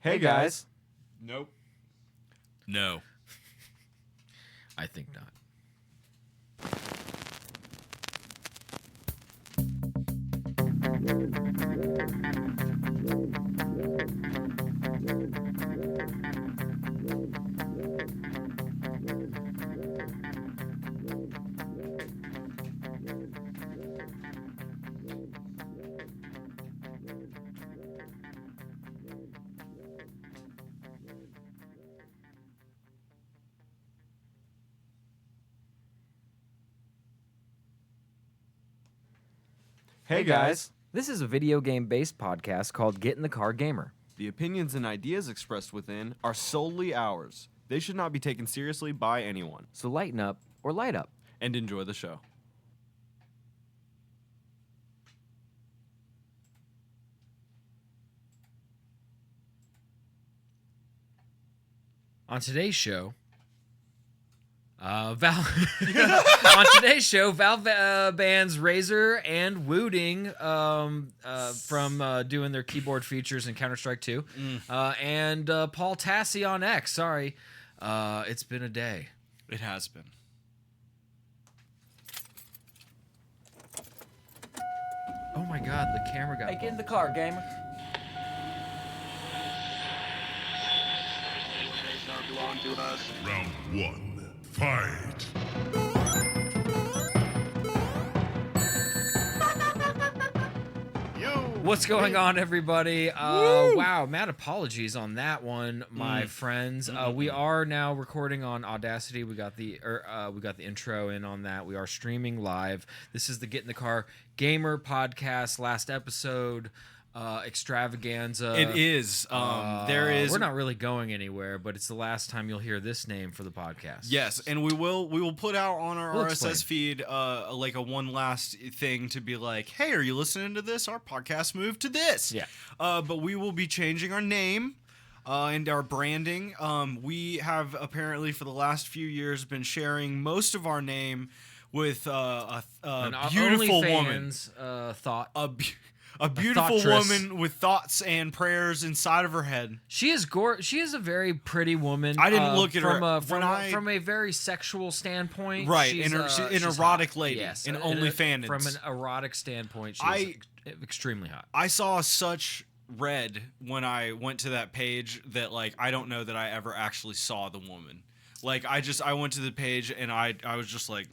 Hey guys. Nope. No. I think not. Hey guys. This is a video game-based podcast called Get in the Car Gamer. The opinions and ideas expressed within are solely ours. They should not be taken seriously by anyone. So lighten up or light up. And enjoy the show. On today's show, Valve bans Razor and Wooting from doing their keyboard features in Counter-Strike 2. And Paul Tassi on X. Sorry. It's been a day. It has been. Oh my god, the camera got... Hey, get in the car, gamer. Round one, fight. What's going on, everybody? Wow, mad apologies on that one, my friends. We are now recording on Audacity. We got the intro in on that. We are streaming live. This is the Get in the Car Gamer podcast. Last episode extravaganza. It is. There is. We're not really going anywhere, but it's the last time you'll hear this name for the podcast. Yes, and we will put out on our We'll RSS explain. feed like a one last thing to be like, hey, are you listening to this? Our podcast moved to this. Yeah. But we will be changing our name. And our branding. We have apparently for the last few years been sharing most of our name with a beautiful woman. Thought. A beautiful thoughtress. woman with thoughts and prayers inside of her head. She is She is a very pretty woman. I didn't look at her from a very sexual standpoint. Right, she's, she's an she's erotic hot. lady, Yes, an OnlyFans. From an erotic standpoint, she's extremely hot. I saw such red when I went to that page that like I don't know that I ever actually saw the woman. Like I went to the page and I was just like,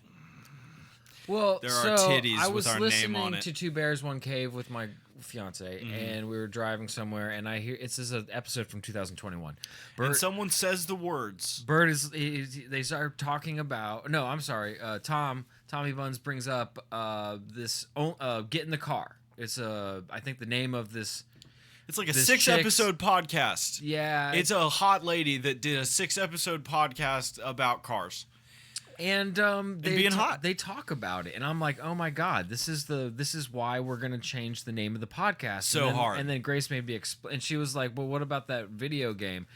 well, there are titties I with was our name listening on it. to Two Bears One Cave with my fiance, and we were driving somewhere, and I hear this is an episode from 2021. and someone says the words. Bert they start talking about. No, I'm sorry. Tommy Buns brings up this get in the car. It's I think the name of this. It's like a this 6-episode podcast. Yeah, It's a hot lady that did a 6-episode podcast about cars. And being hot. They talk about it, and I'm like, oh my god, this is why we're gonna change the name of the podcast. Hard. And then Grace made me explain, and she was like, well, what about that video game?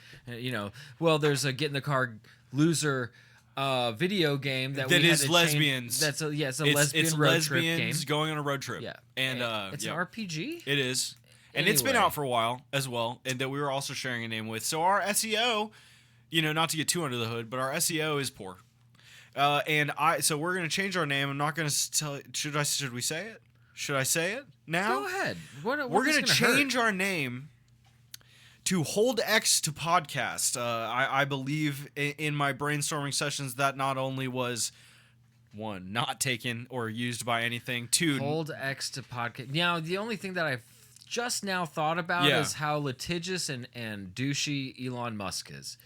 Well, there's a Get in the Car Loser video game that we had is to lesbians. Change. It's a lesbian road trip game. Lesbians going on a road trip. Yeah, and it's an RPG. It is. And it's been Anyway. out for a while as well, and that we were also sharing a name with. So our SEO, not to get too under the hood, but our SEO is poor. So we're gonna change our name. I'm not gonna tell. Should we say it? Should I say it now? Go ahead. We're gonna change our name to Hold X to Podcast. I believe in my brainstorming sessions that not only was one not taken or used by anything, two Hold X to podcast. Now, the only thing that I've just now thought about is how litigious and douchey Elon Musk is.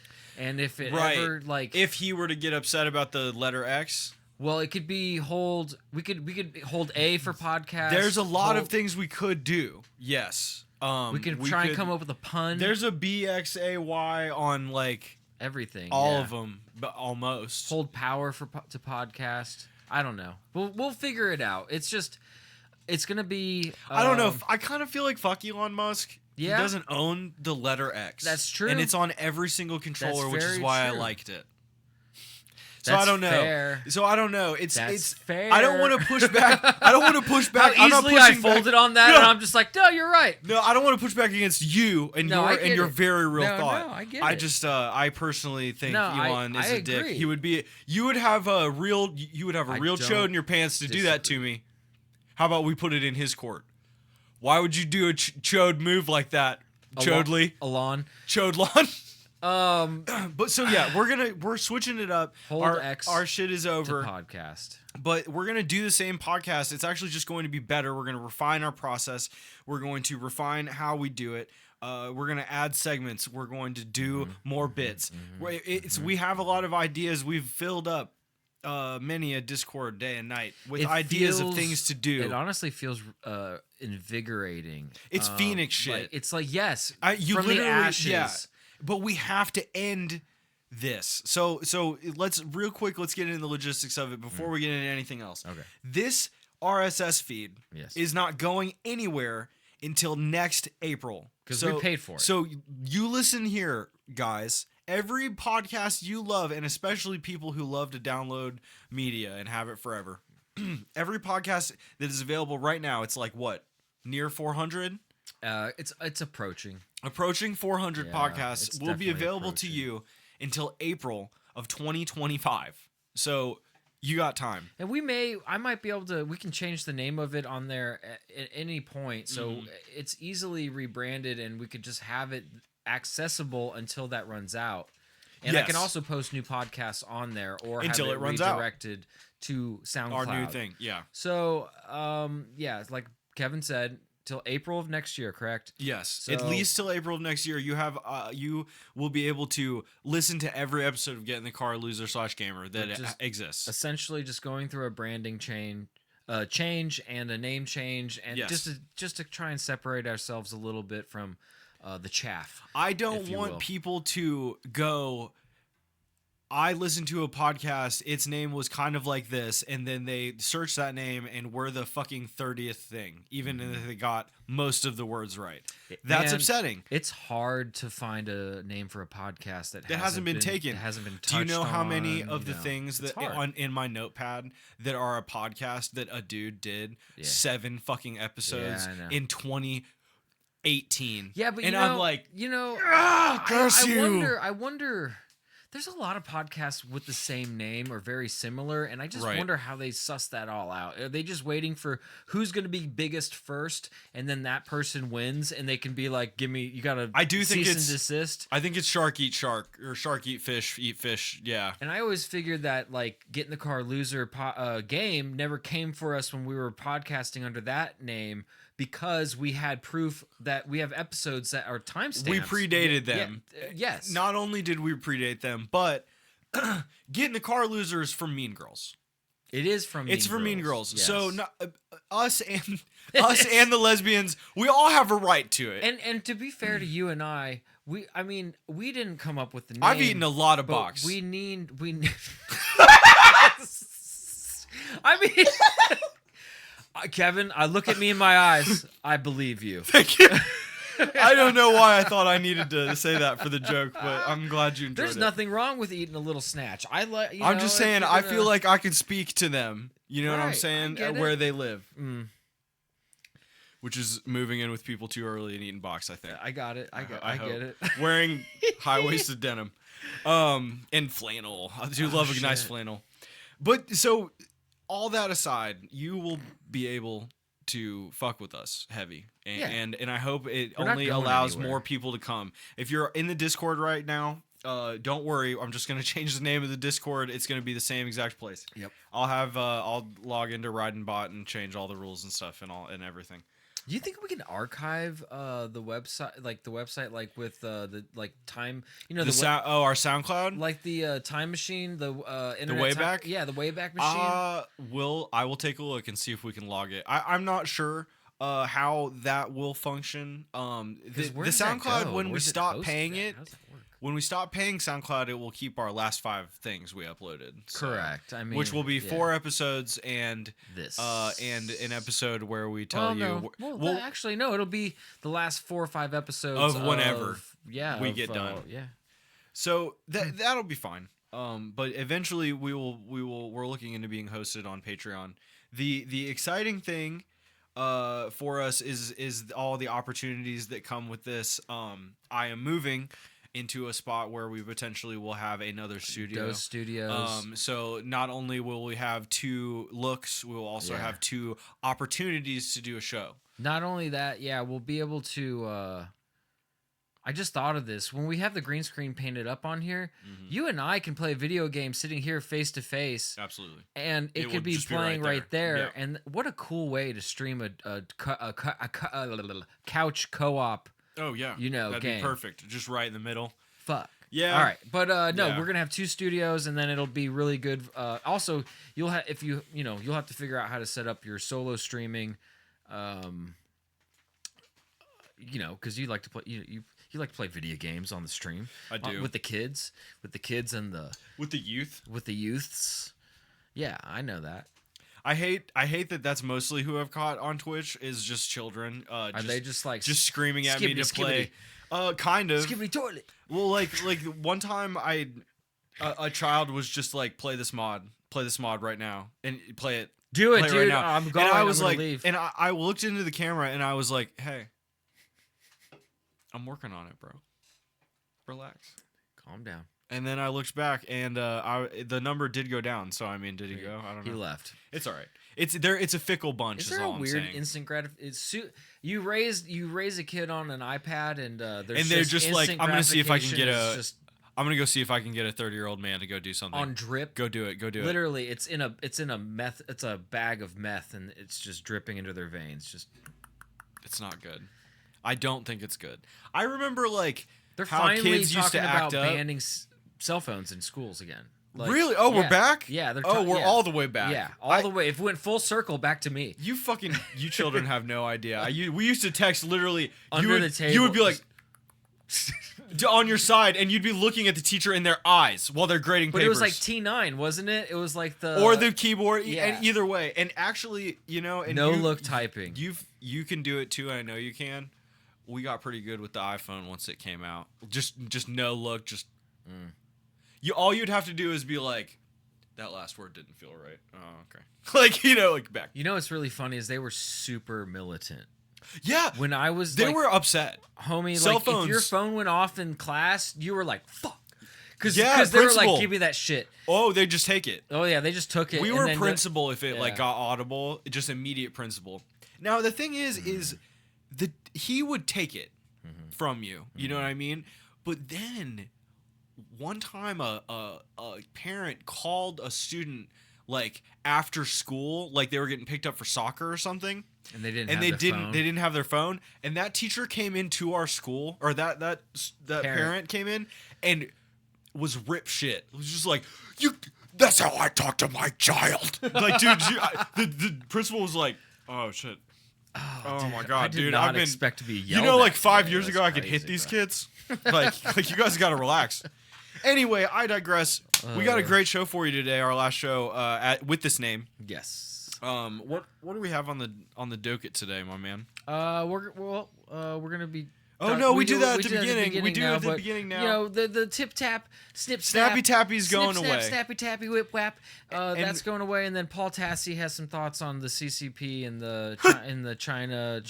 And if it ever if he were to get upset about the letter X, well, it could be hold. We could hold A for podcast. There's a lot of things we could do. Yes, we could try and come up with a pun. There's a BXAY on like everything, all of them, but almost hold power to podcast. I don't know. We'll figure it out. It's gonna be. I don't know. I kind of feel like fuck Elon Musk. Yeah. He doesn't own the letter X. That's true. And it's on every single controller, which is why I liked it. So I That's don't know. fair. So I don't know. It's fair. I don't want to push back. I don't want to push back. How I'm not easily I pushing back. folded on that, and I'm just like, no, you're right. No, I don't want to push back against you and No, I your get your it. very real No, thought. no, I get I it. just I personally think No, Elon is I a dick. agree. He would be. You would have a real I chode don't in your pants to do that to me. How about we put it in his court? Why would you do a chode move like that, Chodely? Alon. Chodlon. But So yeah, we're switching it up. Hold X our shit is over. podcast. But we're going to do the same podcast. It's actually just going to be better. We're going to refine our process. We're going to refine how we do it. We're going to add segments. We're going to do more bits. We have a lot of ideas. We've filled up many a Discord day and night with ideas of things to do. It honestly feels invigorating. It's Phoenix shit. Like, it's like, yes, You from the literally, ashes. yeah. But we have to end this. So let's get into the logistics of it before we get into anything else. Okay. This RSS feed Yes. is not going anywhere until next April. 'Cause we paid for it. So you listen here, guys. Every podcast you love, and especially people who love to download media and have it forever. Every podcast that is available right now, it's like what? Near 400? It's approaching. Approaching 400 Yeah, podcasts it's will be definitely available to approaching. you until April of 2025. So you got time. And I might be able to, we can change the name of it on there at any point. So it's easily rebranded and we could just have it accessible until that runs out. And I can Yes. also post new podcasts on there or Until have it runs out. redirected to SoundCloud. Our new thing. Yeah. So, yeah, like Kevin said, till April of next year, correct? Yes. At So- least till April of next year, you will be able to listen to every episode of Get in the Car Loser / Gamer that Just exists. Essentially, just going through a branding change and a name change, and Yes. just to try and separate ourselves a little bit from the chaff. I don't if you want will. people to go, I listened to a podcast, its name was kind of like this, and then they search that name and we're the fucking 30th thing, even if they got most of the words right. That's Man, upsetting. It's hard to find a name for a podcast that Hasn't been taken. That hasn't been touched Do you know how many on, of the you know. things It's that hard. in my notepad that are a podcast that a dude did 7 fucking episodes Yeah, I know. in 2018? Yeah, but and you know, I'm like, I you. wonder. There's a lot of podcasts with the same name or very similar, and I just Right. wonder how they suss that all out. Are they just waiting for who's going to be biggest first, and then that person wins, and they can be like, "Give me, you got to." I do think cease it's- and desist. I think it's shark eat shark or shark eat fish. Yeah. And I always figured that like Get in the Car Loser game never came for us when we were podcasting under that name because we had proof that we have episodes that are timestamps. We predated them. Yes. Not only did we predate them, but Get in the Car Loser is from Mean Girls. It is from Mean It's from Mean Girls. Yes. So us and the lesbians, we all have a right to it. And to be fair to you and I mean, we didn't come up with the name. I've eaten a lot of but box. We I mean, Kevin, look at me in my eyes. I believe you. Thank you. I don't know why I thought I needed to say that for the joke, but I'm glad you enjoyed There's it. nothing wrong with eating a little snatch. I'm just saying, I feel like I can speak to them. You know what I'm Right, saying? I get Where it. they live. Which is moving in with people too early and eating box, I think. I got it. I hope. get it. Wearing high-waisted denim. And flannel. I do love a nice shit. flannel. But so all that aside, you will be able to fuck with us heavy. And Yeah. and I hope it We're not only going allows anywhere. more people to come. If you're in the Discord right now, don't worry. I'm just gonna change the name of the Discord. It's gonna be the same exact place. Yep. I'll log into Ride and Bot and change all the rules and stuff and everything. Do you think we can archive the website, like with the like time, Our SoundCloud. like the time machine, the internet Wayback? yeah, the Wayback machine. I will take a look and see if we can log it. I'm not sure how that will function. The 'Cause where does that SoundCloud go? when we Where's it stop hosted paying at? it, How does that work? when we stop paying SoundCloud, it will keep our last 5 things we uploaded. So- Correct. I mean, which will be yeah. 4 episodes and This and an episode where we tell no. you Well, actually, no. It'll be the last 4 or 5 episodes Of whenever yeah, we get done. Yeah. So that'll be fine. But eventually we're looking into being hosted on Patreon. The exciting thing for us is all the opportunities that come with this. I am moving into a spot where we potentially will have another studio. Those studios. So not only will we have 2 looks, we will also Yeah. have 2 opportunities to do a show. Not only that, yeah, we'll be able to. I just thought of this. When we have the green screen painted up on here, you and I can play video games sitting here face to face, Absolutely. and it will could be just be playing right right there. there. And what a cool way to stream a couch co-op. Oh yeah. You know, that'd game. be perfect. Just right in the middle. Fuck. Yeah. All right, but no, Yeah. we're gonna have 2 studios, and then it'll be really good. Also, you'll have you'll have to figure out how to set up your solo streaming. Because you like to play you like to play video games on the stream. I do. With the kids and With the youth. with the youths. Yeah, I know that. I hate that that's mostly who I've caught on Twitch is just children. Are they just like just screaming at me to skibbity, play? Kind of. skibbity toilet? Well, like one time a child was just like play this mod right now and play it. Do it, play dude. right now. I'm going. And I was I'm gonna like, leave. and I looked into the camera and I was like, hey, I'm working on it, bro. Relax. Calm down. And then I looked back and the number did go down. So I mean, did he go? I don't know. He left. It's all right. It's a fickle bunch. Is there all a I'm weird saying. instant gratification? You raise a kid on an iPad and And they're just like, instant I'm gonna see if I can gratification get is a. just I'm gonna go see if I can get a 30-year-old man to go do something. on drip. Go do it. Go do it. Literally, it's in a meth. It's a bag of meth, and it's just dripping into their veins. Just It's not good. I don't think it's good. I remember like they're how finally kids used talking to about act up. banning cell phones in schools again. Like, Really? Oh, yeah. we're back? Yeah, they're Oh, we're yeah. all the way back. Yeah, all the way. It went full circle back to me. You children have no idea. We used to text literally Under the table. You would be like on your side, and you'd be looking at the teacher in their eyes while they're grading But papers. it was like T9, wasn't it? It was like the or the keyboard, yeah. and either way. And actually, and no look typing. You can do it too. I know you can. We got pretty good with the iPhone once it came out. Just no look. Just all you'd have to do is be like, that last word didn't feel right. Oh, okay. like back. You know what's really funny is they were super militant. Yeah. When I was They like, were upset. homie, Cell like if your phones. phone went off in class, you were like, fuck. Because Yeah, they were principal. like, give me that shit. Oh, they just take it. Oh yeah, they just took it. We and were then principal if it like yeah. got audible, just immediate principal. Now the thing is he would take it from you. You know what I mean? But then one time a parent called a student like after school, like they were getting picked up for soccer or something. And they didn't. And have their phone. they didn't have their phone, and that teacher came into our school, or that parent came in and was rip shit. It was just like, that's how I talk to my child. Like, dude, the principal was like, oh shit. Oh dude, my god, I did dude! not I've been expect to be yelled like at 5 today. years That's ago, I could hit crazy, these bro. kids. like you guys got to relax. Anyway, I digress. We got a great show for you today. Our last show with this name. Yes. What do we have on the docket today, my man? We're gonna be. Oh, no, we do that at the do it beginning. We do now, at the but, beginning now. You know, the tip tap, snip Snappy snap, Tappy's snip, going snap, away. Snappy tappy whip whap. And- That's going away, and then Paul Tassi has some thoughts on the CCP and the China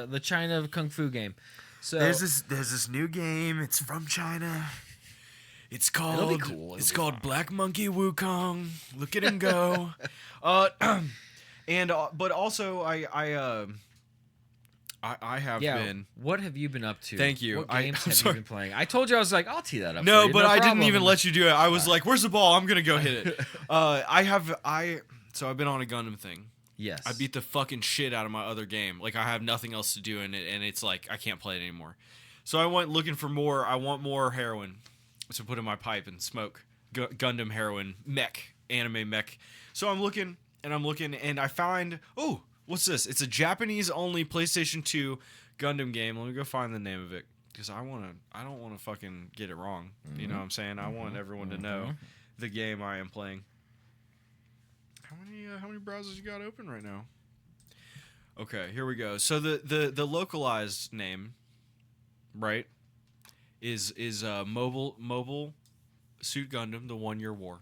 the China Kung Fu game. So There's this new game. It's from China. It's It'll called be cool. It's It'll be called fun. Black Monkey Wukong. Look at him go. But also I have been. What have you been up to? Thank you. What I'm games have sorry. you been playing? I told you I was like, I'll tee that up. No, for you. but I didn't problem. even let you do it. I was like, "Where's the ball? I'm gonna go hit it." So I've been on a Gundam thing. Yes. I beat the fucking shit out of my other game. Like I have nothing else to do in it, and it's like I can't play it anymore. So I went looking for more. I want more heroin to put in my pipe and smoke. Gundam heroin anime mech. So I'm looking and I find what's this? It's a Japanese only PlayStation 2 Gundam game. Let me go find the name of it because I don't want to fucking get it wrong. You know what I'm saying? I want everyone to know the game I am playing. How many browsers you got open right now? Okay, here we go. So the localized name, right, is mobile Suit Gundam: The 1 Year War.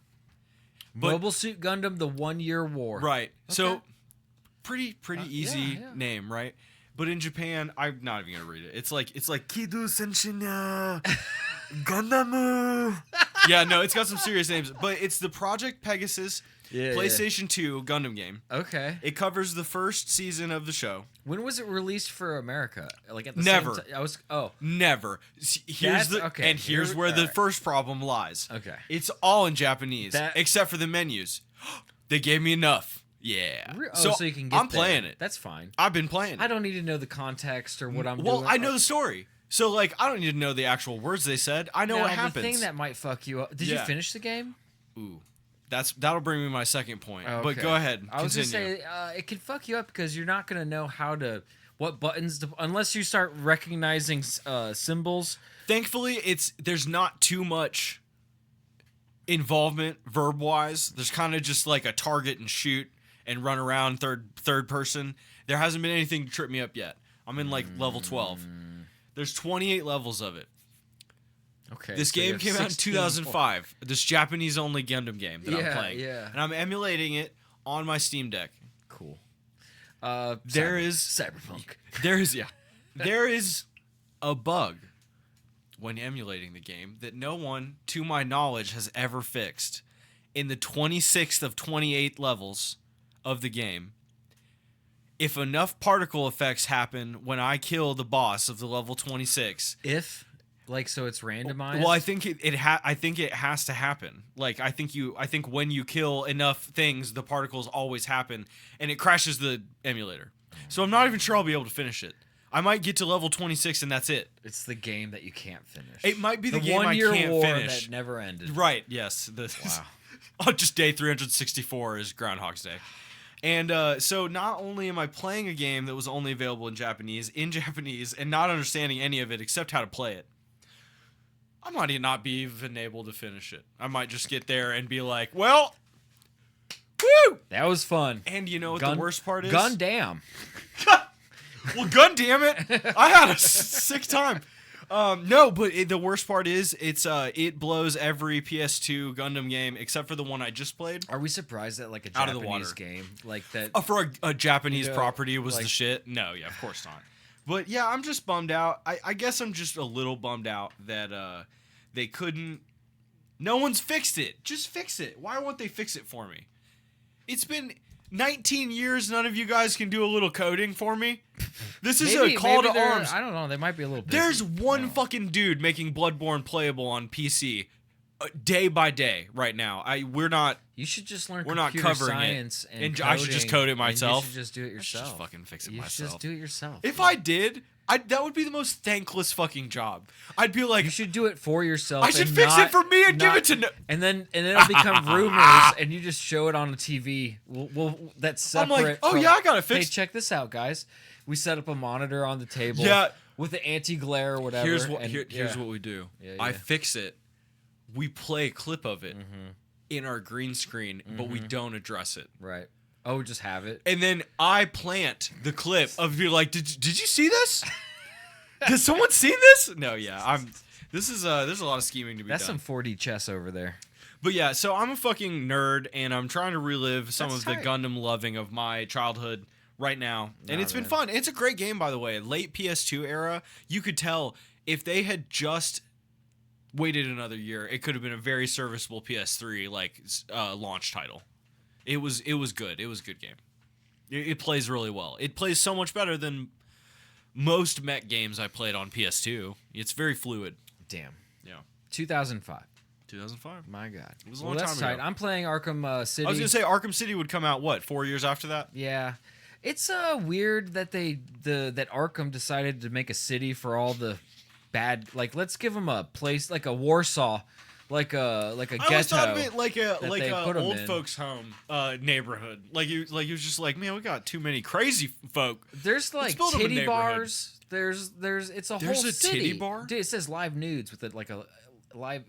But- Mobile Suit Gundam: The 1 Year War. Right. So Okay. pretty easy yeah. name, right? But in Japan, I'm not even gonna read it. It's like Kidu Senshin Gundam. Yeah, no, it's got some serious names, but it's the Project Pegasus PlayStation 2 Gundam game. Okay. It covers the first season of the show. When was it released for America? Like at the Never. same time? Never. Here's That's- okay, and here's here- where the alright. first problem lies. Okay. It's all in Japanese That- except for the menus. They gave me enough. Yeah. So you can get I'm playing there. it. That's fine. I've been playing it. I don't need to know the context or what I'm doing. Well, I know the story. So, like, I don't need to know the actual words they said. I know Now, what the happens. thing that might fuck you up. Did you Yeah. finish the game? Ooh. That'll bring me to my second point. Oh, But okay. go ahead. I was Continue. gonna say it can fuck you up because you're not gonna know what buttons to, unless you start recognizing symbols. Thankfully, there's not too much involvement verb-wise. There's kind of just like a target and shoot and run around third person. There hasn't been anything to trip me up yet. I'm in like level 12. There's 28 levels of it. Okay. This so you game have came out in 16 2005. This Japanese-only Gundam game that I'm Yeah, playing. yeah. And I'm emulating it on my Steam Deck. Cool. There is Cyberpunk. there is a bug when emulating the game that no one, to my knowledge, has ever fixed. In the 26th of 28 levels of the game, if enough particle effects happen when I kill the boss of the level 26, So it's randomized. well, I think I think it has to happen. Like I think when you kill enough things, the particles always happen, and it crashes the emulator. So I'm not even sure I'll be able to finish it. I might get to level 26 and that's it. It's the game that you can't finish. It might be the game I 1 year can't war finish. that never ended. Right? Yes. Wow. On just day 364 is Groundhog's Day. And so not only am I playing a game that was only available in Japanese, and not understanding any of it except how to play it, I might not be even able to finish it. I might just get there and be like, well, woo! That was fun. And you know what the worst part is? Gundam. Well, gun damn it, I had a sick time. No, but the worst part is it blows every PS2 Gundam game except for the one I just played. Are we surprised that like a Out of the Japanese water. game like that? For a Japanese You know, property was the like- shit. No, yeah, of course not. But yeah, I'm just bummed out. I guess I'm just a little bummed out that they couldn't. No one's fixed it. Just fix it. Why won't they fix it for me? It's been 19 years. None of you guys can do a little coding for me. This is a call to they're- arms. I don't know. They might be a little. Busy. There's one fucking dude making Bloodborne playable on PC day by day right now. We're not. You should just learn. We're not computer covering it. science and I should just code it coding, and myself. You should just do it I should yourself. just fucking fix it You should myself. just do it yourself. If I did, that would be the most thankless fucking job. I'd be like, You should do it for yourself. I should and fix not- it for me and give not- it to. And then it'll become rumors, and you just show it on the TV. That's I'm separate. like, oh from, yeah, I got it Hey, fixed. check this out, guys. We set up a monitor on the table. Yeah. With the anti-glare or whatever. Here's what and- here's yeah. what we do. Yeah, I yeah. fix it. We play a clip of it in our green screen, but we don't address it. Right. Oh, just have it. And then I plant the clip of you like, did you see this? Has someone seen this? No, yeah. There's a lot of scheming to be That's done. some 4D chess over there. But yeah, so I'm a fucking nerd and I'm trying to relive some That's of the tight. Gundam loving of my childhood right now. And Nah, it's been man. fun. It's a great game, by the way. Late PS2 era, you could tell if they had just waited another year, it could have been a very serviceable PS3 launch title. It was good. It was a good game. It plays really well. It plays so much better than most mech games I played on PS2. It's very fluid. Damn. Yeah. 2005. 2005. My God. It was a long that's time ago. tight. I'm playing Arkham City. I was gonna say Arkham City would come out 4 years after that? Yeah. It's weird that that Arkham decided to make a city for all the bad. Like, let's give them a place like a Warsaw, like a I ghetto. always thought of it like that they put 'em old in. folks home neighborhood. Like you was just like, man, we got too many crazy folk. There's like build 'em a titty neighborhood. bars. There's it's a There's whole a city. titty bar? Dude, it says live nudes with it like a live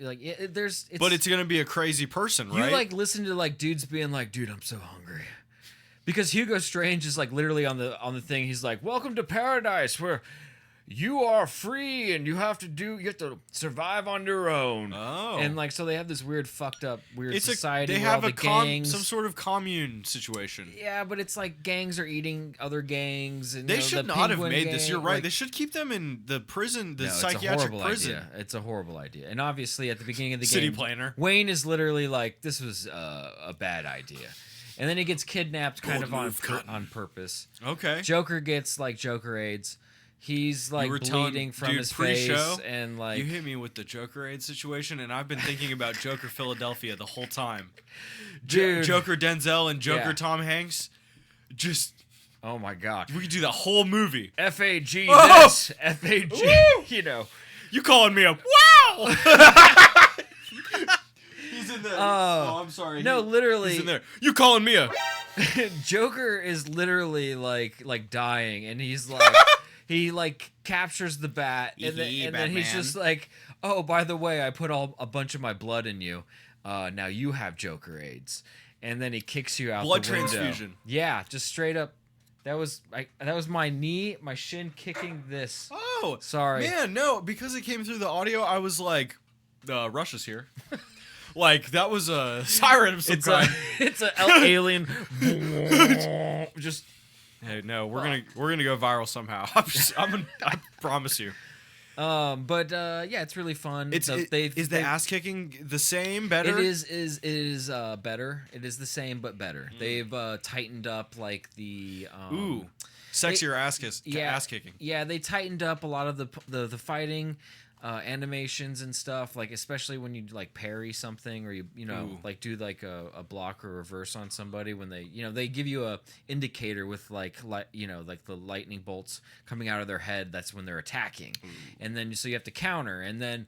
there's. But it's gonna be a crazy person, right? You like listen to like dudes being like, dude, I'm so hungry. Because Hugo Strange is like literally on the thing. He's like, welcome to paradise where you are free and you have to survive on your own. Oh. And like, so they have this weird fucked up weird It's society they where have all a the gangs. some sort of commune situation. Yeah, but it's like gangs are eating other gangs, and They you know, should the not have penguin made this. gang, You're right. like- They should keep them in the prison, the No, it's a psychiatric horrible prison. idea. It's a horrible idea. And obviously, at the beginning of the City game, planner. Wayne is literally like, "This was a bad idea," and then he gets kidnapped, kind Gold of on move, Cotton. on purpose. Okay. Joker gets like Joker AIDS. He's like were bleeding telling- from dude, his pre-show, face, and like You hit me with the Joker AIDS situation, and I've been thinking about Joker Philadelphia the whole time. Dude. Joker Denzel and Joker Yeah. Tom Hanks. Just oh my god, we could do the whole movie. FAG Oh! this, FAG, Woo! you know. You calling me a wow? He's in there. Oh, I'm sorry. No, literally, He's in there. You calling me a? Joker is literally like dying, and he's like he like captures the bat, and then he's Batman. just like, oh, by the way, I put a bunch of my blood in you. Now you have Joker AIDS, and then he kicks you out. Blood the window. transfusion. Yeah, just straight up. That was my knee, my shin kicking this. Oh, Sorry. man. No, because it came through the audio, I was like, Russia's here. Like that was a siren of some It's kind. it's a alien. Just Hey, no, we're gonna go viral somehow. I promise you. but yeah, it's really fun. Is the ass kicking the same? Better? It is better. It is the same but better. They've tightened up like the Ooh, sexier ass kicking. Yeah, they tightened up a lot of the fighting animations and stuff, like especially when you like parry something or you know Ooh. like do like a block or reverse on somebody when they give you a indicator with like the lightning bolts coming out of their head. That's when they're attacking, and then so you have to counter, and then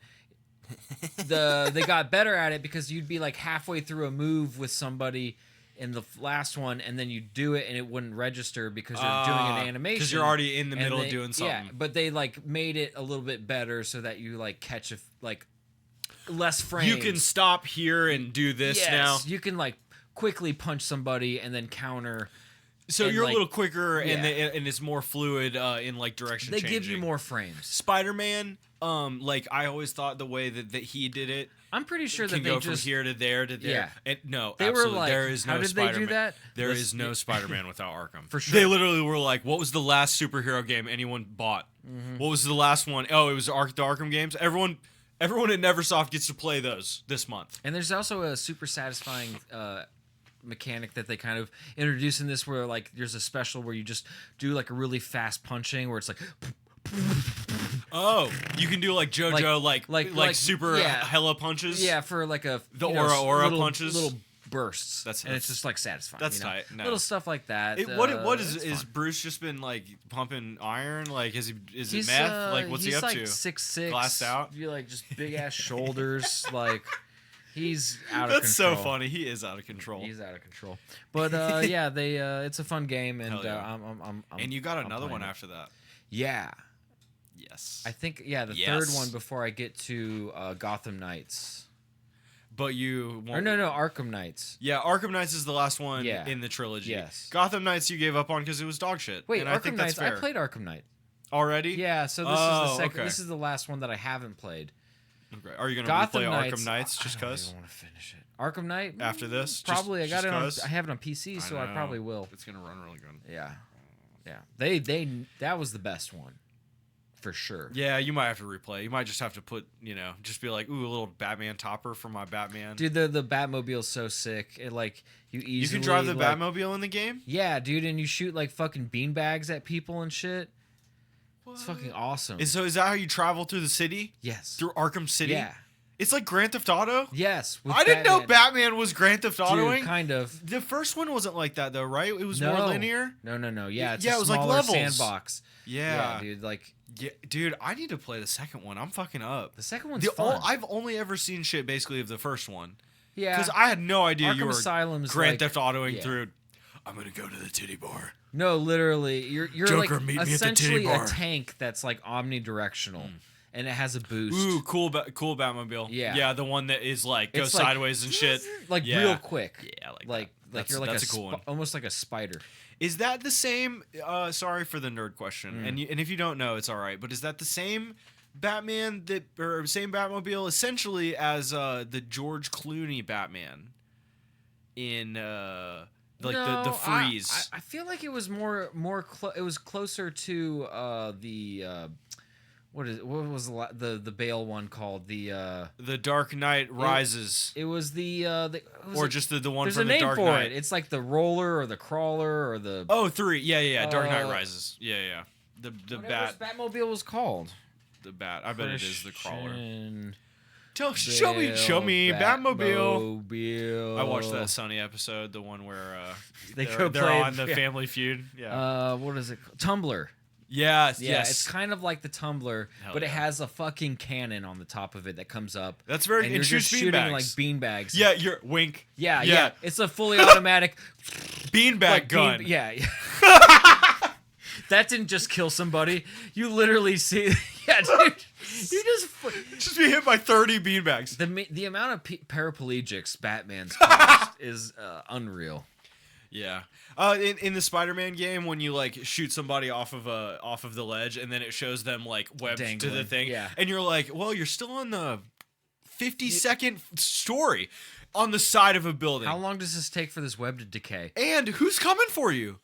they got better at it because you'd be like halfway through a move with somebody in the last one, and then you do it and it wouldn't register because you're doing an animation. Because you're already in the And middle they- of doing something. Yeah, but they like made it a little bit better so that you like catch less frames. You can stop here and do this Yes, now. you can like quickly punch somebody and then counter. So and, you're like- a little quicker yeah. and it's more fluid in like direction They changing. give you more frames. Spider-Man, like I always thought the way that he did it I'm pretty sure can that they go just from here to there to there. Yeah. And no, They were absolutely. like, there is how no did they do Spider-Man. that? There Let's- is no Spider-Man without Arkham. For sure. They literally were like, what was the last superhero game anyone bought? Mm-hmm. What was the last one? Oh, it was the Arkham games. Everyone at Neversoft gets to play those this month. And there's also a super satisfying mechanic that they kind of introduce in this, where like there's a special where you just do like a really fast punching where it's like Oh, you can do like JoJo, like super yeah. hella punches. yeah for like a The you know, aura little, punches? little bursts. That's- and it's just like satisfying. that's you know? tight. No. Little stuff like that. What is it's fun. Bruce just been like pumping iron? Like is it He's, meth? Like what's he he's up like to? 6'6", Glassed out? You like just big ass shoulders. Like he's out of That's control. so funny. He is out of control. He's out of control. But yeah, they it's a fun game, and Hell yeah. I'm and you got I'm another one playing it. after that. Yeah, Yes. I think the Yes. third one before I get to Gotham Knights. But you won't. Or no, Arkham Knights. Yeah, Arkham Knights is the last one Yeah. in the trilogy. Yes. Gotham Knights you gave up on because it was dog shit. Wait, and Arkham I think Knights. that's fair. I played Arkham Knight. Already? Yeah, so this is Oh, the second. okay. This is the last one that I haven't played. Okay. Are you gonna Gotham replay Knights. Arkham Knights just I don't cause? even want to finish it. Arkham Knight. After this? Probably. I got just it on. 'cause? I have it on PC, so I know. probably will. It's gonna run really good. Yeah, yeah. They that was the best one, for sure. Yeah, you might have to replay. You might just have to put, just be like, ooh, a little Batman topper for my Batman. Dude, the Batmobile's so sick. It like you easily you can drive the like, Batmobile in the game? Yeah, dude, and you shoot like fucking beanbags at people and shit. It's fucking awesome. So is that how you travel through the city? Yes. Through Arkham City? Yeah. It's like Grand Theft Auto? Yes. with I didn't know Batman. Batman was Grand Theft Autoing. Dude, kind of. The first one wasn't like that though, right? It was No. more linear. No. Yeah, it's Yeah, a it was like smaller levels. sandbox. Yeah. dude. Like Yeah, dude, I need to play the second one. I'm fucking up. the second one's fun. I've only ever seen shit basically of the first one. yeah. Because I had no idea you Arkham were Asylum's Grand like- Theft Autoing yeah. through. I'm gonna go to the titty bar. No, literally, you're Joker, like meet me at the essentially titty a bar. tank that's like omnidirectional, and it has a boost. Ooh, cool Batmobile. Yeah. yeah, the one that is like goes It's like- sideways and shit. like Yeah. real quick. Yeah, like like that. you're like that's a cool one. almost like a spider. Is that the same? Sorry for the nerd question, and if you don't know, it's all right. But is that the same Batman or same Batmobile essentially as the George Clooney Batman in the Freeze? I feel like it was it was closer to the what was the Bale one called The Dark Knight Rises, it was just the one there's from a the name Dark for Knight. it. It's like the Roller or the Crawler or the Three. Yeah. Dark Knight Rises. Yeah. The Batmobile was called. The Bat. I bet it is the Crawler. Christian Show me Batmobile. Batmobile. I watched that Sunny episode, the one where they're play on the Family Feud. Yeah. What is it? Tumblr. Yes. Yeah, Yes. it's kind of like the Tumblr, Hell but it yeah. has a fucking cannon on the top of it that comes up. That's very. and And you're shoots just shooting beanbags. like beanbags. Yeah. You're wink. Yeah. It's a fully automatic Beanbag like, gun. yeah. That didn't just kill somebody. You literally see. Yeah, dude. You Just be hit by 30 beanbags. the amount of paraplegics Batman's caused is unreal. Yeah. In the Spider-Man game, when you like shoot somebody off of the ledge, and then it shows them like webbed to the Dangling, thing, yeah. and you're like, well, you're still on the 50-second story on the side of a building. How long does this take for this web to decay? And who's coming for you?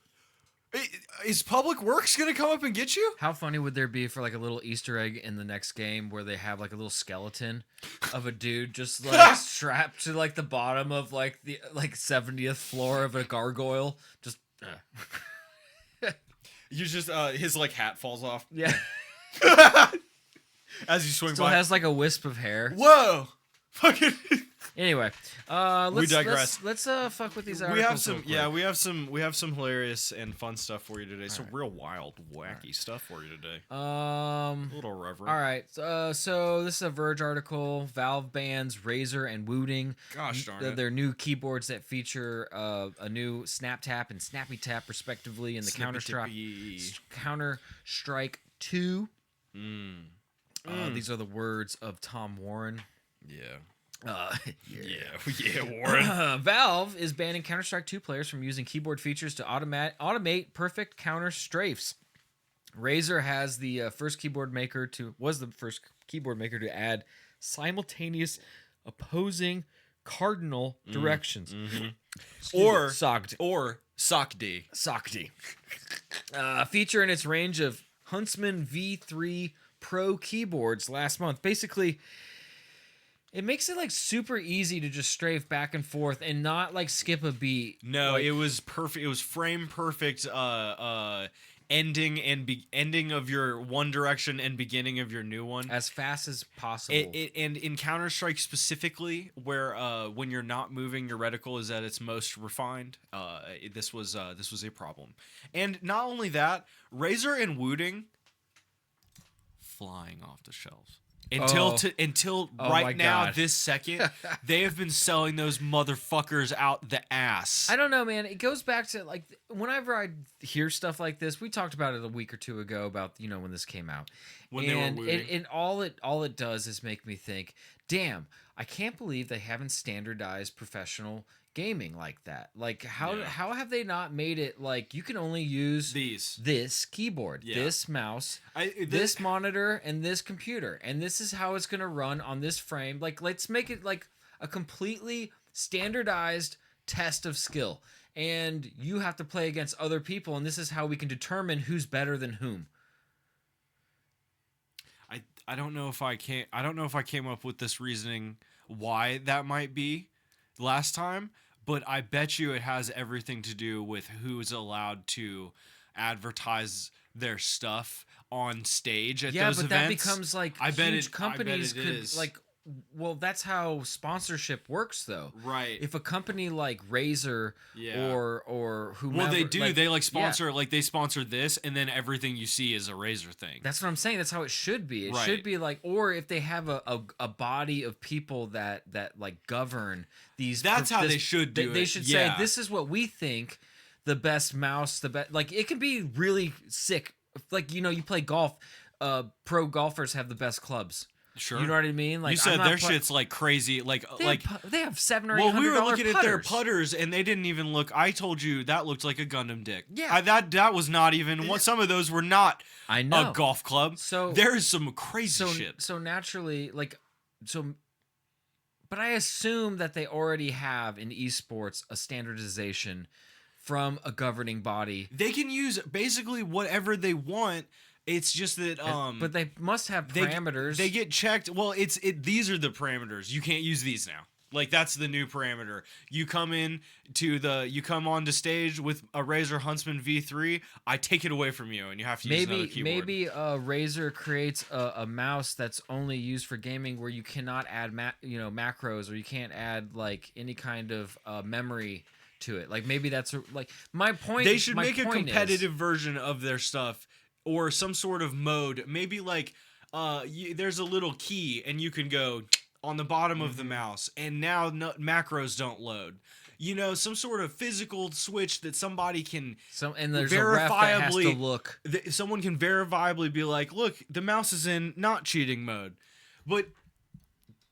Is Public Works gonna come up and get you? How funny would there be for like a little Easter egg in the next game where they have like a little skeleton of a dude just like strapped to like the bottom of like the 70th floor of a gargoyle? Just You just his like hat falls off yeah. as you swing Still by. has like a wisp of hair. Whoa! Fucking. Anyway, We digress. Let's fuck with these We articles. have some, real quick. yeah, we have some hilarious and fun stuff for you today. Some real wild, wacky stuff for you today. A little reverent. All right. So this is a Verge article. Valve bans Razer and wooting. Gosh darn it. Their new keyboards that feature a new Snap Tap and Snappy Tap, respectively, in the Counter Strike 2. These are the words of Tom Warren. Yeah. Yeah, Warren. Valve is banning Counter-Strike 2 players from using keyboard features to automate perfect counter strafes. Razer has the first keyboard maker to add simultaneous opposing cardinal directions. Or SOCD. Feature in its range of Huntsman V3 Pro keyboards last month. Basically, it makes it like super easy to just strafe back and forth and not like skip a beat. No, Like, it was perfect. It was frame perfect. Ending of your one direction and beginning of your new one. as fast as possible. And in Counter-Strike specifically, where when you're not moving, your reticle is at its most refined. This was a problem. And not only that, Razer and wooting flying off the shelves. Until my right now, God. this second, they have been selling those motherfuckers out the ass. I don't know, man. It goes back to like whenever I hear stuff like this. We talked about it a week or two ago about when this came out, When they were wooting. and all it does is make me think, damn, I can't believe they haven't standardized professional gaming like that. Like how have they not made it like you can only use this keyboard, this mouse, this monitor, and this computer, and this is how it's gonna run on this frame. Like let's make it like a completely standardized test of skill, and you have to play against other people, and this is how we can determine who's better than whom. I don't know if I came up with this reasoning why that might be last time, but I bet you it has everything to do with who's allowed to advertise their stuff on stage at those events. That becomes like huge companies I bet it could is. like. Well, that's how sponsorship works, though. Right. If a company like Razer or whomever, Well, they do. They sponsor yeah. like they sponsor this, and then everything you see is a Razer thing. That's what I'm saying. That's how it should be. It should be like, or if they have a body of people that like govern these. That's how they should do it. They should say, this is what we think the best mouse, the best. Like it can be really sick. Like you play golf. Pro golfers have the best clubs. Sure. You know what I mean? Like you said I'm not their put- shit's like crazy. Like they have $700 or well, $800 we were looking at their putters. putters, and they didn't even look. I told you that looked like a Gundam dick. Yeah. That was not even. What some of those were not. I know. A golf club. So there's some crazy so shit. so naturally, like so. But I assume that they already have in esports a standardization from a governing body. They can use basically whatever they want. It's just that But they must have they- parameters. They get checked. Well, these are the parameters. You can't use these now. Like that's the new parameter. You come onto stage with a Razer Huntsman V3. I take it away from you, and you have to use another keyboard. Maybe Razer creates a mouse that's only used for gaming, where you cannot add macros, or you can't add like any kind of memory to it. Like maybe that's like my point. They should my make a point is- competitive version of their stuff, or some sort of mode. Maybe like there's a little key, and you can go on the bottom of the mouse, and now macros don't load. You know, some sort of physical switch that somebody can and there's a ref that has to verifiably look. Someone can verifiably be like, look, the mouse is in not cheating mode, but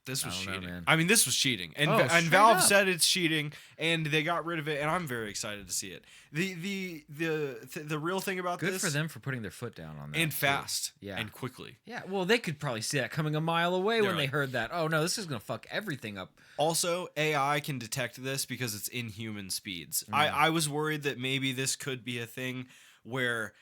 this was I don't know, cheating. man. I mean, this was cheating, and Oh, and straight Valve up. said it's cheating, and they got rid of it, and I'm very excited to see it. The real thing about Good this, for them for putting their foot down on that. and too. fast, Yeah. and quickly. Yeah, well, they could probably see that coming a mile away when They're they like- heard that. Oh no, this is gonna fuck everything up. Also, AI can detect this because it's inhuman speeds. Mm. I was worried that maybe this could be a thing where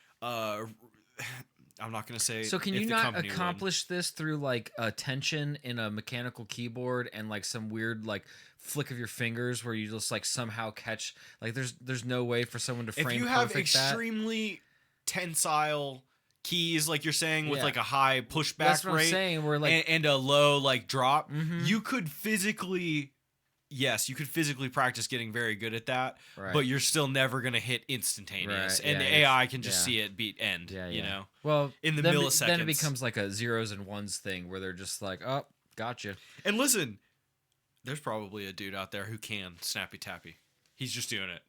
I'm not gonna say. So can if you the not company would. accomplish this through like tension in a mechanical keyboard and like some weird like flick of your fingers where you just like somehow catch like there's no way for someone to frame If you have perfect that? extremely tensile keys, like you're saying, with Yeah. like a high pushback That's what rate I'm saying. Where like and a low like drop, Mhm. you could physically. Yes, you could physically practice getting very good at that, Right. but you're still never gonna hit instantaneous, Right, and yeah, the AI can just yeah. see it beat end. yeah, You yeah. know, Well, in the then milliseconds. then it becomes like a zeros and ones thing where they're just like, oh, gotcha. and listen, there's probably a dude out there who can snappy tappy. He's just doing it,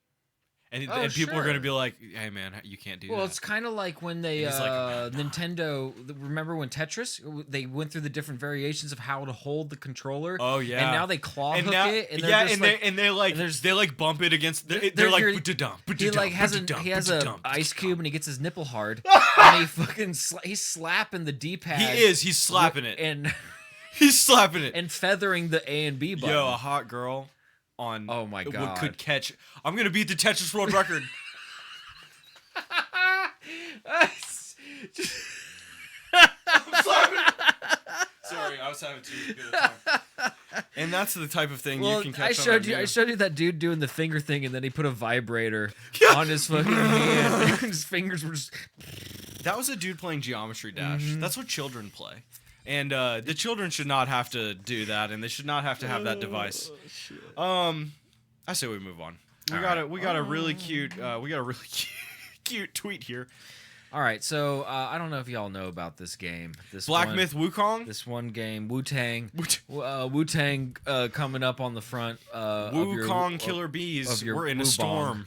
and people are sure. gonna be like, "Hey man, you can't do Well, that." it's kind of like when they And he's like, "I'm not." Nintendo. Remember when Tetris? They went through the different variations of how to hold the controller. Oh yeah, And now they claw hook now, it. And they're yeah, just and like, they like bump it against. They're They're- like, you're- "Ba-da-dum, he ba-da-dum, like has ba-da-dum, he has a ba-da-dum, ice ba-da-dum." cube and he gets his nipple hard and he fucking he's slapping the D-pad. He's slapping it. and He's slapping it. and feathering the A and B button. Yo, a hot girl on Oh my God. could catch. I'm gonna beat the Tetris world record. Sorry, I was having too good a time. And that's the type of thing Well, you can catch. I showed you. I showed you that dude doing the finger thing, and then he put a vibrator on his fucking hand. His fingers were just. That was a dude playing Geometry Dash. Mm-hmm. That's what children play. And the children should not have to do that, and they should not have to have that device. I say we move on. We got a really cute cute tweet here. All right, so I don't know if y'all know about this game. This Black one, Myth Wukong. This one game, Wu-Tang. Wu-Tang coming up on the front. Wukong Killer Bees. of your We're in a Wubong. storm.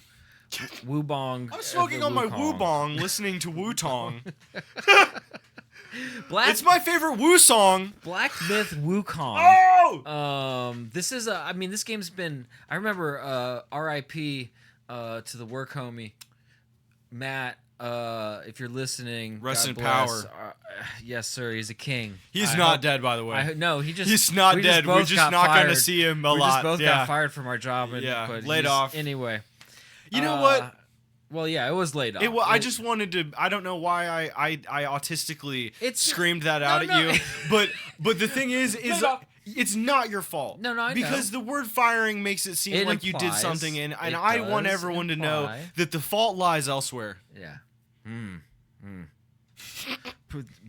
Wu-Bong. I'm smoking on my Wubong, listening to Wu-Tong. It's my favorite Wu song. Black Myth Wukong. Oh! This is I mean, this game's been. I remember R.I.P. To the work homie, Matt. If you're listening, Rest God in bless. power. Yes, sir. He's a king. He's I not hope- dead, by the way. No, he just. He's not we dead. We're both just got not going to fired. see him a We lot. just both yeah. got fired from our job. And, Yeah, but laid he's- off. Anyway. You know what? Well, yeah, it was laid off. I just wanted to. I don't know why I autistically It's- screamed that out no. at you, but the thing is off. it's not your fault. No, I know. because the word firing makes it seem It like you did implies- something, and it I want does everyone to know imply. that the fault lies elsewhere. Yeah.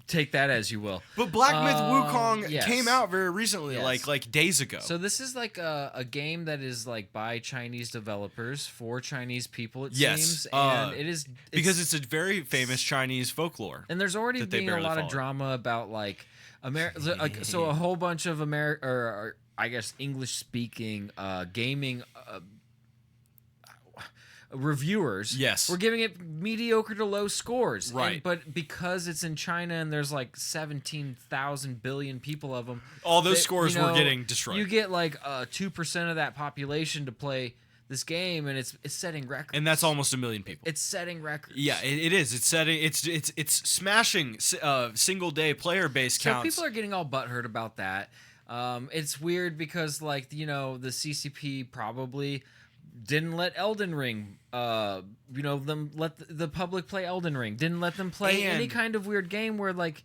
Take that as you will. But Black Myth Wukong yes. came out very recently, Yes. like days ago. So this is like a game that is like by Chinese developers for Chinese people. It Yes, seems, and it is because it's a very famous Chinese folklore. and there's already that they being a barely lot of follow. drama about like so a whole bunch of or I guess English speaking gaming reviewers. Yes. We're giving it mediocre to low scores. Right. But because it's in China and there's like 17,000 billion people of them, All those scores were getting destroyed. You get like 2% of that population to play this game, and it's setting records. And that's almost 1 million people. It's setting records. Yeah, it is. It's setting. It's smashing single day player base So counts. people are getting all butthurt about that. It's weird because the CCP probably didn't let Elden Ring, them let the public play Elden Ring. Didn't let them play any And kind of weird game where like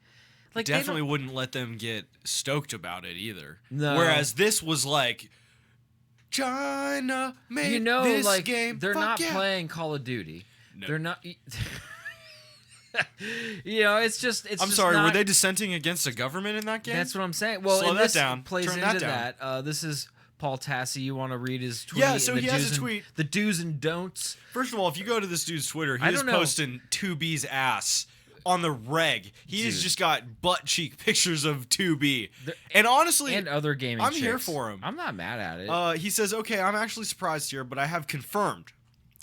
definitely wouldn't let them get stoked about it either. No. Whereas this was like, China made this game. they're Fuck not yeah. playing Call of Duty. No. They're not. It's just. I'm just sorry. not- Were they dissenting against the government in that game? That's what I'm saying. Well, Slow and that this down. plays Turn into that down. that. This is Paul Tassi. You want to read his tweet? Yeah, so and the he has do's a and- tweet. The do's and don'ts. First of all, if you go to this dude's Twitter, he I is don't know. posting 2B's ass on the reg. He has Dude. just got butt cheek pictures of 2B. And honestly, And other gaming. I'm here chicks. for him. I'm not mad at it. He says, okay, I'm actually surprised here, but I have confirmed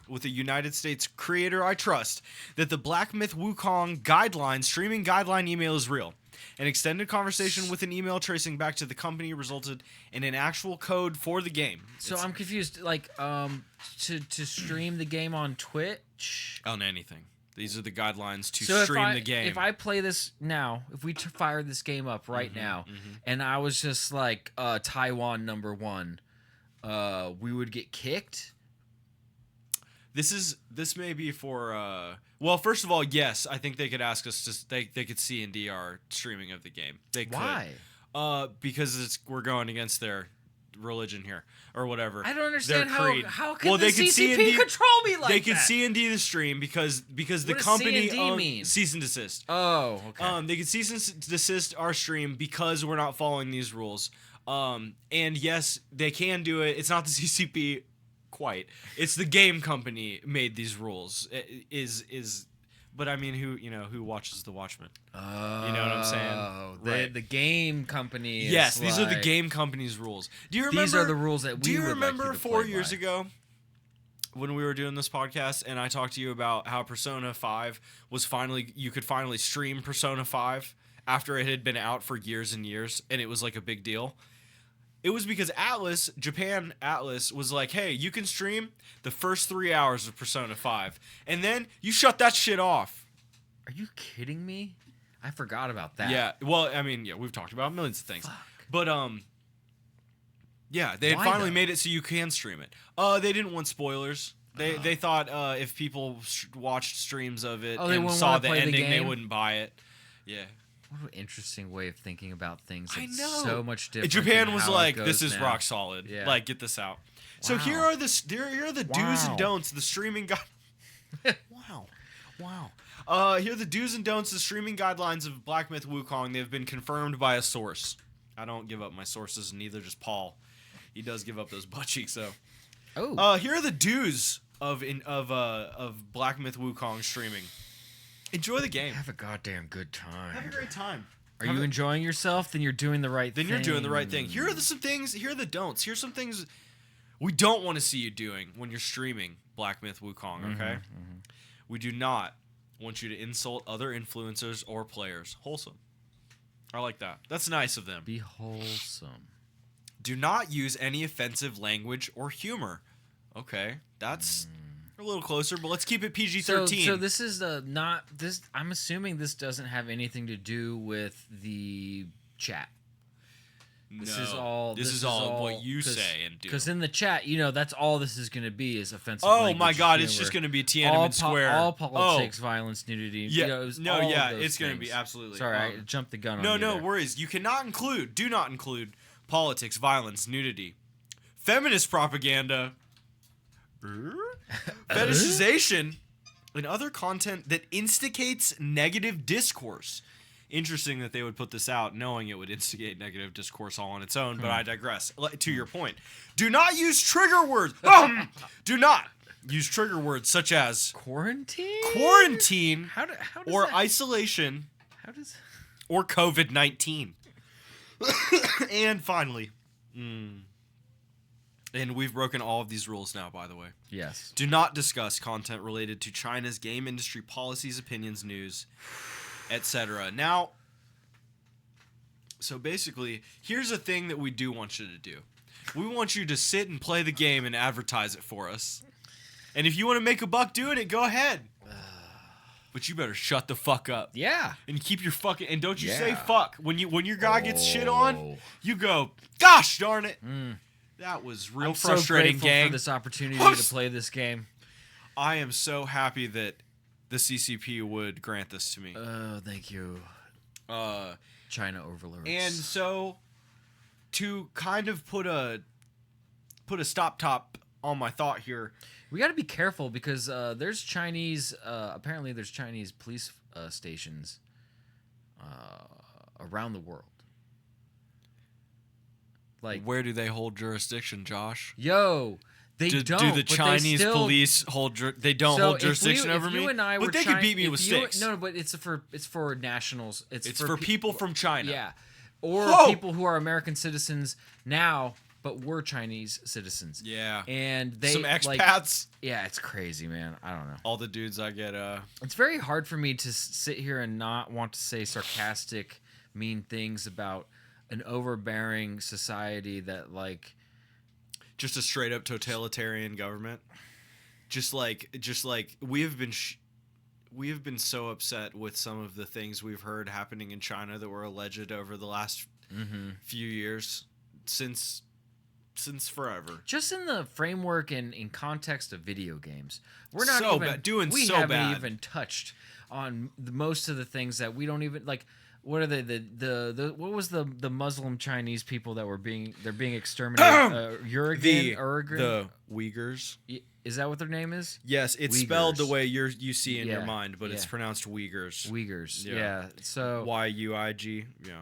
with a United States creator I trust that the Black Myth Wukong streaming guideline email is real. An extended conversation with an email tracing back to the company resulted in an actual code for the game. So I'm confused. Like, to stream the game on Twitch. On anything. These are the guidelines to So stream the game. if I play this now, if we fire this game up right now, and I was just like Taiwan #1, we would get kicked. This may be for well, first of all, yes, I think they could ask us to they could C&D our streaming of the game. They could. Why? Because we're going against their religion here or whatever. I don't understand Their creed. how can the they could CCP C&D control me like They that? could C&D the stream because the What does company C&D mean? cease and desist. Oh, okay. They could cease and desist our stream because we're not following these rules. And yes, they can do it. It's not the CCP quite. It's the game company made these rules. But I mean, who watches The Watchmen? You know what I'm saying? Oh, Right. the game company. Yes, is these are the like- game company's rules. Do you remember? These are the rules that we Do you would like remember to 4 play years by. ago when we were doing this podcast and I talked to you about how Persona 5 was you could finally stream Persona 5 after it had been out for years and years and it was like a big deal? It was because Japan Atlas was like, hey, you can stream the first 3 hours of Persona 5 and then you shut that shit off. Are you kidding me? I forgot about that. Yeah, well, I mean, yeah, we've talked about millions of things. Fuck. But yeah, they had Why, finally though? made it so you can stream it. They didn't want spoilers. They thought if people watched streams of it Oh, they and wouldn't saw wanna the play the ending, they game? wouldn't buy it. Yeah. What an interesting way of thinking about things. I It's know. So much different. Japan than was how it like, goes "This is now. rock solid. Yeah. Like, get this out." So Wow. here are the do's Wow. and don'ts. The streaming here are the do's and don'ts. The streaming guidelines of Black Myth Wukong. They've been confirmed by a source. I don't give up my sources, and neither does Paul. He does give up those butt cheeks though. Oh. Here are the do's of Black Myth Wukong streaming. Enjoy the game. Have a goddamn good time. Have a great time. Are you enjoying yourself? Then you're doing the right thing. Then you're doing the right thing. Here are some things. Here are the don'ts. Here's some things we don't want to see you doing when you're streaming Black Myth Wukong. Okay. We do not want you to insult other influencers or players. Wholesome. I like that. That's nice of them. Be wholesome. Do not use any offensive language or humor. Okay, that's a little closer, but let's keep it PG-13. So this is not this. I'm assuming this doesn't have anything to do with the chat. This is all. This is all what you say and do. Because in the chat, that's all this is going to be is offensive. Oh language, my God! humor. It's just going to be Tiananmen Square. All politics, violence, nudity. Yeah. It was No. all of Yeah. those It's going to things. be absolutely. Sorry, I jumped the gun on No. you No there. worries. You cannot include. Do not include politics, violence, nudity, feminist propaganda, fetishization, and other content that instigates negative discourse. Interesting that they would put this out knowing it would instigate negative discourse all on its own, but I digress. To your point, do not use trigger words. Do not use trigger words such as quarantine How does or that, isolation how does or COVID-19. And finally, And we've broken all of these rules now, by the way. Yes. Do not discuss content related to China's game industry policies, opinions, news, etc. Now, so basically, here's a thing that we do want you to do. We want you to sit and play the game and advertise it for us. And if you want to make a buck doing it, go ahead. But you better shut the fuck up. Yeah. And keep your fucking, and don't you say Yeah. fuck when your guy gets shit on. You go, gosh darn it. That was real I'm frustrating, so grateful gang. for this opportunity to play this game. I am so happy that the CCP would grant this to me. Oh, thank you, China overlords. And so, to kind of put a stop top on my thought here, we got to be careful because there's Chinese. Apparently, there's Chinese police stations around the world. Like, where do they hold jurisdiction, Josh? yo, they Do don't. the but they Chinese still, police hold? They don't so hold jurisdiction if over you me. and I But were they could beat me with sticks. No, but it's for nationals. It's for people from China. Yeah, or Whoa! people who are American citizens now, but were Chinese citizens. Yeah. And they Some expats. Like, yeah, it's crazy, man. I don't know. All the dudes I get. It's very hard for me to sit here and not want to say sarcastic, mean things about an overbearing society that like. Just a straight up totalitarian government. Just like we have been so upset with some of the things we've heard happening in China that were alleged over the last few years since forever. Just in the framework and in context of video games, we're not So even bad. Doing we so haven't bad. even touched on most of the things that we don't even like. What are they? The what was the Muslim Chinese people that were being exterminated? Uruguay? The Uyghurs. Is that what their name is? Yes, it's Uyghurs. spelled the way you see in your Yeah, mind, but it's yeah. pronounced Uyghurs. Uyghurs. Yeah. Yeah. So Yuig. Yeah.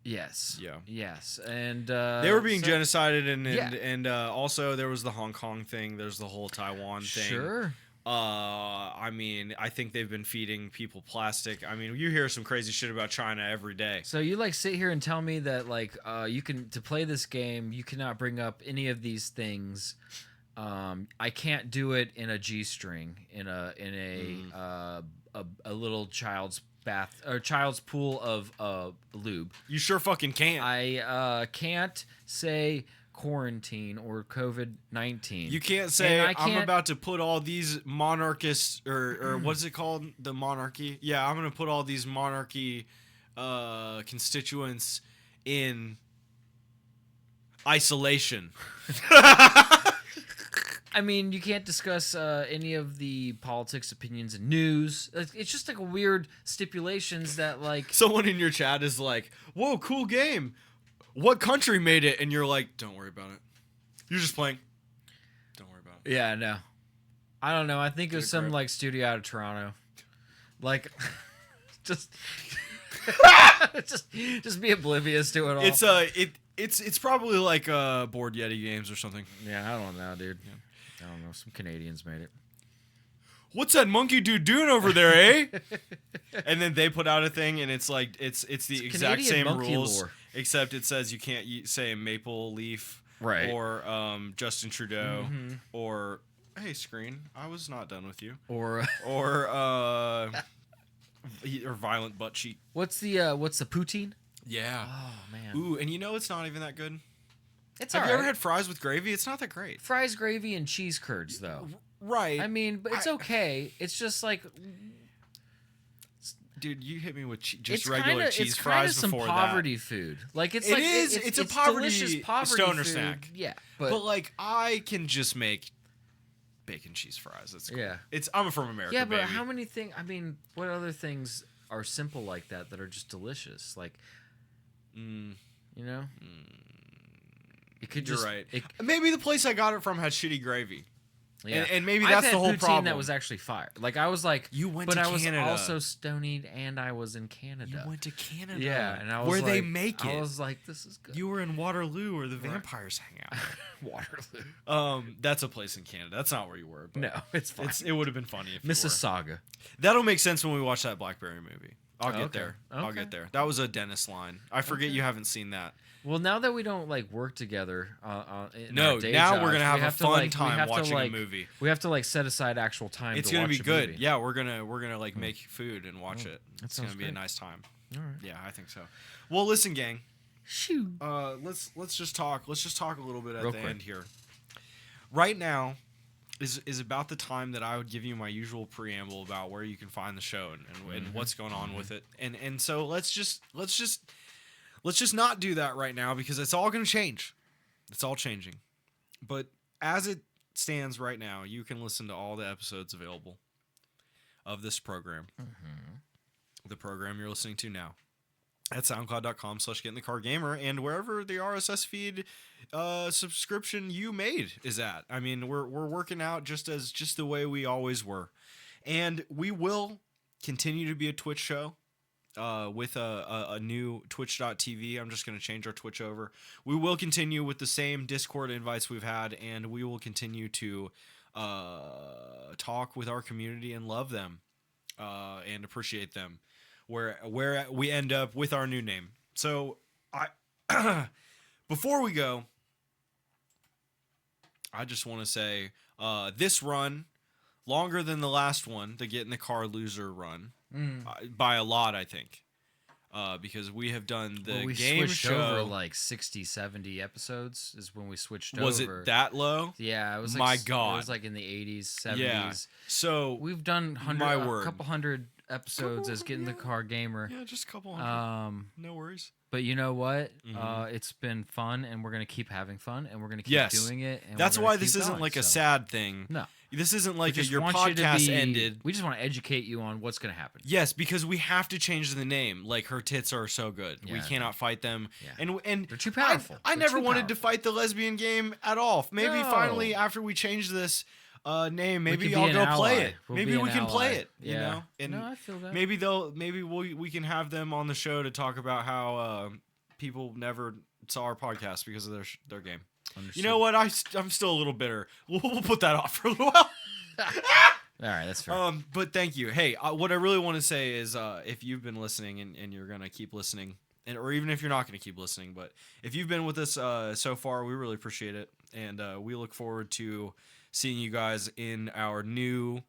yes. Yeah. Yes. And They were being so- genocided, Yeah. and also there was the Hong Kong thing. There's the whole Taiwan thing. Sure. I mean, I think they've been feeding people plastic. I mean, you hear some crazy shit about China every day. So you like sit here and tell me that like you can to play this game you cannot bring up any of these things. I can't do it in a G-string in a little child's bath or child's pool of lube. You sure fucking can't. I can't say quarantine or COVID-19. You can't say And I I'm can't- about to put all these monarchists or what's it called? The monarchy. Yeah, I'm gonna put all these monarchy constituents in isolation. I mean, you can't discuss any of the politics, opinions, and news. It's just like a weird stipulations that like. Someone in your chat is like, "Whoa, cool game. What country made it?" And you're like, "Don't worry about it. You're just playing. Don't worry about it." Yeah, no. I don't know. I think it was Get a some grip. like studio out of Toronto. Like, just, just be oblivious to it all. It's probably like Board Yeti Games or something. Yeah, I don't know, dude. I don't know. Some Canadians made it. What's that monkey dude doing over there, eh? And then they put out a thing, and it's like it's the exact Canadian same monkey rules, lore. except it says you can't say Maple Leaf, Right. or Justin Trudeau, or hey screen, I was not done with you, Or or violent butt cheek. what's the poutine? Yeah. Oh man, Ooh, and you know it's not even that good. it's Have all you ever right. had fries with gravy? It's not that great. Fries, gravy, and cheese curds though? Right. I mean, but it's okay. It's just like dude, you hit me with just it's regular kinda, cheese it's fries some before poverty food. Like it's It like is. It's a delicious poverty stoner food. snack. Yeah, that. But like, I can just make bacon cheese fries. That's cool. Yeah. I'm from America. yeah, but baby. how many things? I mean, what other things are simple like that are just delicious? Like, you know, it could You're just right. It, Maybe the place I got it from had shitty gravy. yeah. And maybe I've that's had the whole poutine problem. That was actually fire. Like I was like, You went but to I was Canada. also stonied, and I was in Canada. You went to Canada. yeah, and I was where like, they make it. I was like, this is good. You were in Waterloo, where the vampires hang out. Waterloo. That's a place in Canada. That's not where you were. But No, it's fine. it would have been funny if you were. Mississauga. That'll make sense when we watch that Blackberry movie. I'll get Okay. there. I'll Okay. get there. That was a Dennis line. I forget you haven't seen that. Well, now that we don't like work together, in No, our day now jobs, we're gonna we have a to, fun like, we time have to, watching a like- movie. We have to like set aside actual time. It's to gonna watch be a good. movie. Yeah, we're gonna like make food and watch it. that It's gonna sounds be a great. nice time. All right. Yeah, I think so. Well, listen, gang. Shoot. Let's just talk. Let's just talk a little bit at Real the quick. end here. Right now is about the time that I would give you my usual preamble about where you can find the show and what's going on with it. And so let's just not do that right now because it's all going to change. It's all changing. But as it stands right now, you can listen to all the episodes available of this program. The program you're listening to now at soundcloud.com/getinthecargamer and wherever the RSS feed subscription you made is at. I mean, we're working out just the way we always were. And we will continue to be a Twitch show with a new twitch.tv. I'm just going to change our Twitch over. We will continue with the same Discord invites we've had, and we will continue to talk with our community and love them and appreciate them where we end up with our new name. So I before we go, I just want to say this run longer than the last one, the Get in the Car Loser run, by a lot, I think. Because we have done the we game switched show. over like 60, 70 episodes is when we switched Was over. it that low? Yeah, it was like, My It God. was like in the 80s, 70s. Yeah. So We've done My a word. couple hundred episodes as Get in the Car Gamer. yeah, just a couple hundred. Um, No worries. but you know what? Mhm. It's been fun, and we're gonna keep having fun, and we're gonna keep Yes. doing it. And That's we're gonna why this keep isn't going, like a so. sad thing. No, This isn't like we just your want you to podcast be- ended. We just want to educate you on what's gonna happen. Yes, because we have to change the name. Like her tits are so good, we Yeah, I cannot fight them. Yeah. And They're too powerful. I They're never too wanted to powerful. fight the lesbian game at all. Maybe No. finally after we change this name, We maybe could be I'll an go play ally. it. We'll Maybe be we an can play ally. it. You Yeah. know, and No, I feel that. maybe we can have them on the show to talk about how people never saw our podcast because of their game. Understood. You know what? I'm still a little bitter. We'll put that off for a little while. All right, that's fair. But thank you. Hey, what I really want to say is, if you've been listening and you're gonna keep listening, or even if you're not gonna keep listening, but if you've been with us so far, we really appreciate it, and we look forward to seeing you guys in our new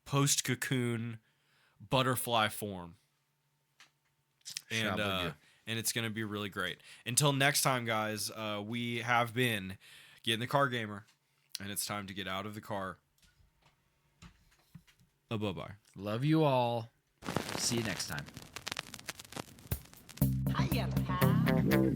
post cocoon butterfly form, and Shabba-goo. and it's gonna be really great. Until next time, guys, we have been Get in the Car Gamer, and it's time to get out of the car. Bye-bye. Love you all. See you next time. Hiya, pal.